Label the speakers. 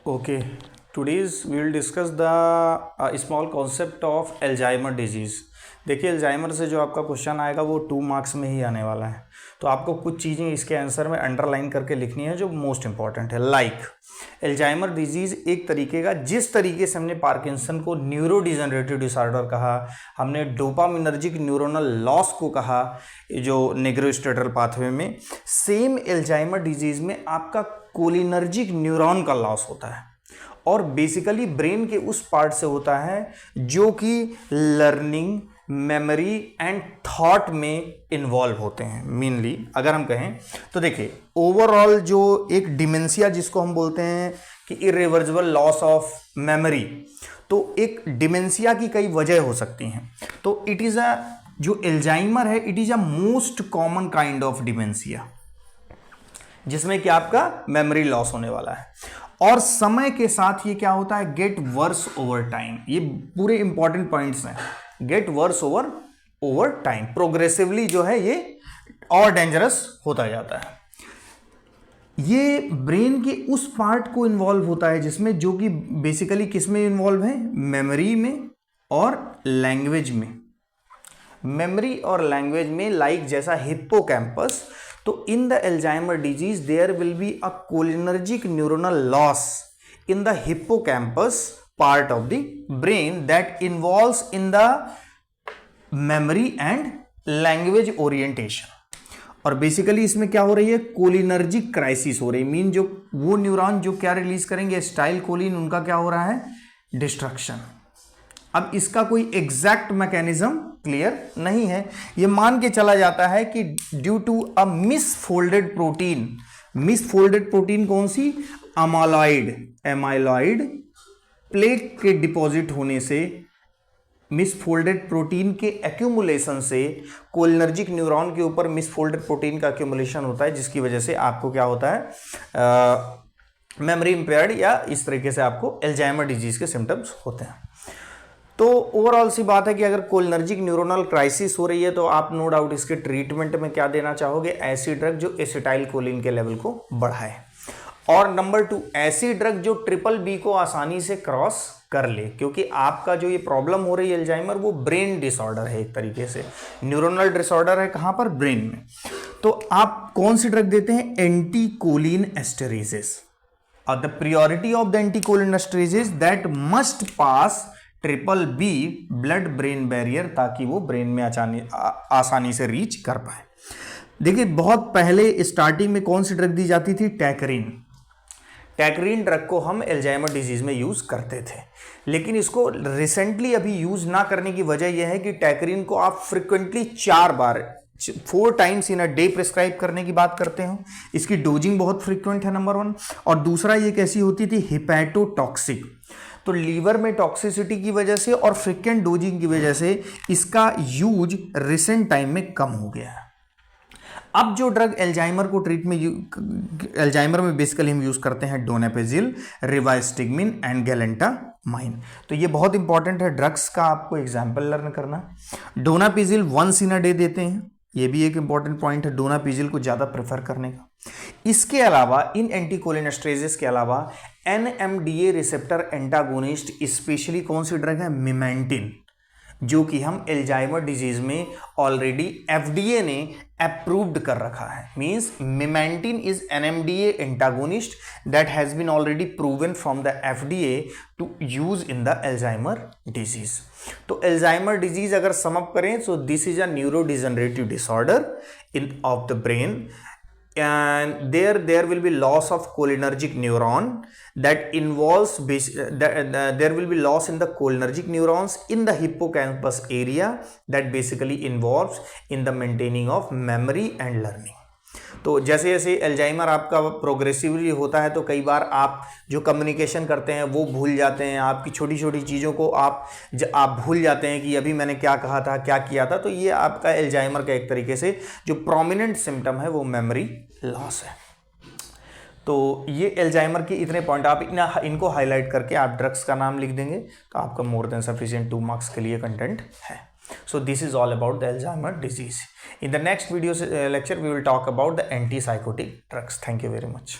Speaker 1: Okay, today's we will discuss the small concept of Alzheimer disease. देखिए Alzheimer से जो आपका क्वेश्चन आएगा वो 2 मार्क्स में ही आने वाला है, तो आपको कुछ चीज़ें इसके आंसर में अंडरलाइन करके लिखनी है जो मोस्ट इंपॉर्टेंट है। लाइक अल्जाइमर डिजीज़ एक तरीके का, जिस तरीके से हमने पार्किंसन को न्यूरो डिजनरेटिव डिसऑर्डर कहा, हमने डोपामिनर्जिक न्यूरोनल लॉस को कहा जो नेग्रोस्ट्रेटल पाथवे में, सेम अल्जाइमर डिजीज़ में आपका कोलिनर्जिक न्यूरॉन का लॉस होता है और बेसिकली ब्रेन के उस पार्ट से होता है जो कि लर्निंग, मेमोरी एंड थॉट में इन्वॉल्व होते हैं। मेनली अगर हम कहें तो देखिए ओवरऑल जो एक डिमेंशिया जिसको हम बोलते हैं कि इरिवर्सिबल लॉस ऑफ मेमोरी, तो एक डिमेंशिया की कई वजह हो सकती हैं। तो इट इज़ अ जो अल्जाइमर है it is a most common kind of dementia जिसमें कि आपका मेमोरी लॉस होने वाला है और समय के साथ ये क्या होता है, गेट वर्स ओवर टाइम। ये पूरे इंपॉर्टेंट पॉइंट्स हैं। Get worse over time, progressively जो है ये और डेंजरस होता जाता है। ये ब्रेन के उस पार्ट को इन्वॉल्व होता है जिसमें, जो कि बेसिकली किस में इन्वॉल्व है, मेमोरी में और लैंग्वेज में। मेमोरी और लैंग्वेज में लाइक जैसा हिप्पोकैम्पस, तो in the Alzheimer disease there will be a cholinergic neuronal loss in the hippocampus part of the brain that involves in the memory and language orientation. और basically इसमें क्या हो रही है, कोलिनर्जिक क्राइसिस हो रही है। मीन जो वो न्यूरॉन जो क्या रिलीज करेंगे, स्टाइल कोलिन, उनका क्या हो रहा है, डिस्ट्रक्शन। अब इसका कोई एग्जैक्ट मैकेनिज्म क्लियर नहीं है। ये मान के चला जाता है कि due to a misfolded protein, misfolded protein कौन सी, एमाइलॉइड प्लेट के डिपॉजिट होने से, मिसफोल्डेड प्रोटीन के एक्यूमुलेशन से, कोलिनर्जिक न्यूरॉन के ऊपर मिसफोल्डेड प्रोटीन का एक्यूमुलेशन होता है जिसकी वजह से आपको क्या होता है, मेमोरी इंपेयर्ड या इस तरीके से आपको अल्जाइमर डिजीज के सिम्टम्स होते हैं। तो ओवरऑल सी बात है कि अगर कोलिनर्जिक न्यूरोनल क्राइसिस हो रही है तो आप नो डाउट इसके ट्रीटमेंट में क्या देना चाहोगे, ऐसी ड्रग जो एसिटाइल कोलिन के लेवल को बढ़ाए। और नंबर 2, ऐसी ड्रग जो BBB को आसानी से क्रॉस कर ले, क्योंकि आपका जो ये प्रॉब्लम हो रही है अल्जाइमर, वो ब्रेन डिसऑर्डर है, एक तरीके से न्यूरोनल डिसऑर्डर है। कहां पर, ब्रेन में। तो आप कौन सी ड्रग देते हैं, एंटी कोलिन एस्टरेजेस। और the priority of the anticholinesterases that must pass BBB blood brain barrier, ताकि वो ब्रेन में आसानी से रीच कर पाए। देखिए बहुत पहले स्टार्टिंग में कौन सी ड्रग दी जाती थी, टैकरीन। टैकरीन ड्रग को हम अल्जाइमर डिजीज में यूज करते थे, लेकिन इसको रिसेंटली अभी यूज ना करने की वजह यह है कि टैकरीन को आप frequently 4 times in a day prescribe करने की बात करते हो। इसकी डोजिंग बहुत फ्रिक्वेंट है, नंबर 1। और दूसरा ये कैसी होती थी, हिपैटोटॉक्सिक। तो लीवर में टॉक्सिसिटी की वजह से और फ्रिक्वेंट डोजिंग की वजह से इसका यूज रिसेंट टाइम में कम हो गया है। अब जो ड्रग अल्जाइमर को अल्जाइमर में बेसिकली हम यूज करते हैं डोनापेजिल, रिवास्टिगमिन एंड गैलेंटामाइन। तो ये बहुत इंपॉर्टेंट है ड्रग्स का आपको एग्जाम्पल लर्न करना। डोनापेजिल 1 इन अ डे देते हैं, ये भी एक इंपॉर्टेंट पॉइंट है, डोनापेजिल को ज़्यादा प्रेफर करने का। इसके अलावा इन एंटीकोलिनेस्टरेजेस के अलावा NMDA रिसेप्टर एंटागोनिस्ट, स्पेशली कौन सी ड्रग है, मिमेंटिन, जो कि हम अल्जाइमर डिजीज में ऑलरेडी FDA ने अप्रूव्ड कर रखा है। Means memantine is NMDA antagonist that has been already proven from the FDA to use in the Alzheimer disease. तो अल्जाइमर डिजीज अगर सम अप करें तो this is a neuro degenerative disorder in of the brain, and there will be loss of cholinergic neuron that involves there will be loss in the cholinergic neurons in the hippocampus area that basically involves in the maintaining of memory and learning। तो जैसे जैसे Alzheimer आपका progressively होता है तो कई बार आप जो कम्युनिकेशन करते हैं वो भूल जाते हैं, आपकी छोटी छोटी चीज़ों को आप भूल जाते हैं कि अभी मैंने क्या कहा था, क्या किया था। तो ये आपका अल्जाइमर का एक तरीके से जो प्रोमिनेंट सिम्टम है वो मेमोरी लॉस है। तो ये अल्जाइमर के इतने पॉइंट, आप इनको हाईलाइट करके आप ड्रग्स का नाम लिख देंगे तो आपका मोर देन सफिशिएंट 2 मार्क्स के लिए कंटेंट है। So this is all about the Alzheimer disease. In the next video lecture, we will talk about the antipsychotic drugs. Thank you very much.